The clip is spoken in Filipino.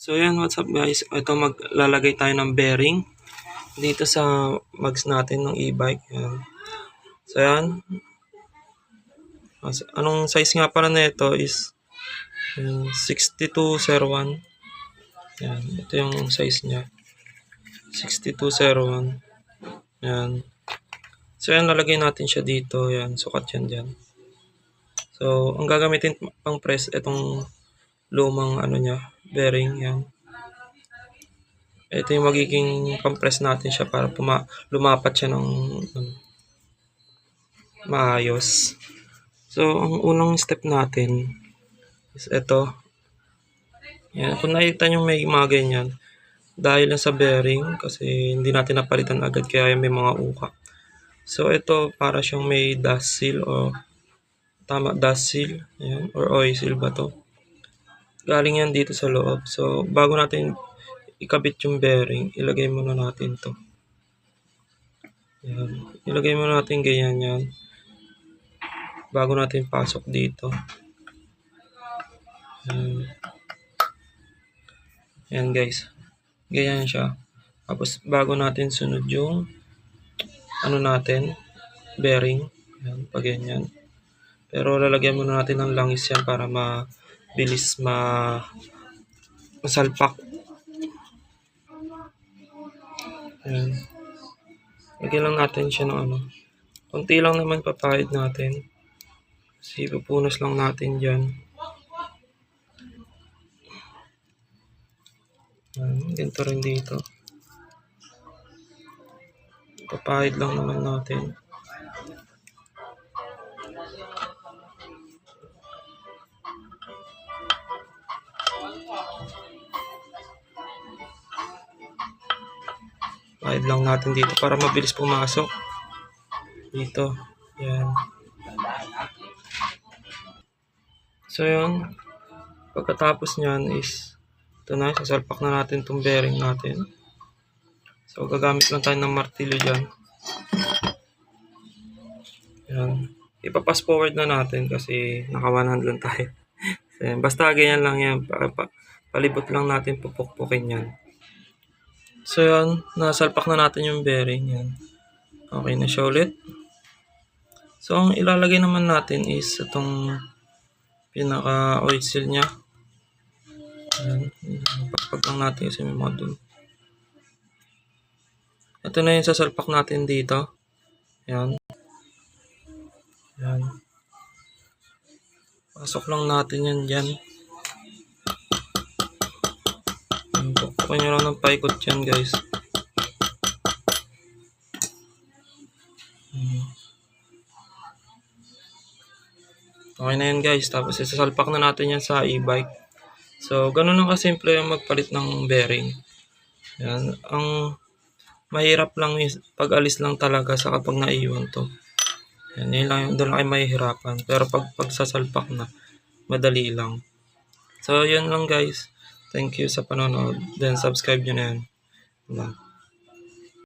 So yan, what's up guys? Ito maglalagay tayo ng bearing dito sa mags natin ng e-bike. Yan. So yan. Anong size nga pala na ito is 6201. Yan. Ito yung size niya. 6201. Yan. So yan, lalagay natin siya dito. Yan. Sukat yan dyan. So, ang gagamitin pang press, itong lumang niya, bearing. Yan. Ito yung magiging compress natin siya para lumapat siya ng maayos. So, ang unang step natin is ito. Yan. Kung nakita nyo may mga ganyan, dahil lang sa bearing, kasi hindi natin napalitan agad kaya may mga uka. So, ito para siyang may dust seal o dust seal. Yan, or oil seal ba to? Galing yan dito sa loob. So, bago natin ikabit yung bearing, ilagay muna natin to. Yan. Ilagay muna natin ganyan yan. Bago natin pasok dito. Yan guys. Ganyan siya. Tapos bago natin sunod yung natin, bearing. Yan, pag ganyan. Pero lalagyan muna natin ng langis yan para mabilis masalpak. Ayan. Lagyan lang natin siya ng konti lang naman papahid natin. Kasi pupunas lang natin dyan. Ayan. Ganito rin dito. Papahid lang naman natin. Pahid lang natin dito para mabilis pumasok. Dito. Yan. So yun. Pagkatapos nyan is ito na. Sasalpak na natin itong bearing natin. So gagamit lang tayo ng martilyo dyan. Yan. Ipapass forward na natin kasi naka 100 lang tayo. So, basta ganyan lang yan. Palibot lang natin pupukpukin yan. So yan, nasalpak na natin yung bearing yan. Okay na siya ulit. So ang ilalagay naman natin is itong pinaka oil seal nya. Yan, pagpag lang natin kasi may mga dun. Ito na yung sasalpak natin dito. Yan. Yan. Pasok lang natin yan dyan. Pukpukin nyo lang ng paikot yan guys. Okay na yan guys. Tapos isasalpak na natin yan sa e-bike. So ganun lang kasimple yung magpalit ng bearing. Yan. Ang mahirap lang is pag-alis lang talaga sa kapag naiwan to. Yan. Yun lang, doon lang ay mahihirapan. Pero pag sasalpak na, madali lang. So yun lang guys. Thank you sa panonood. Then subscribe nyo na yan.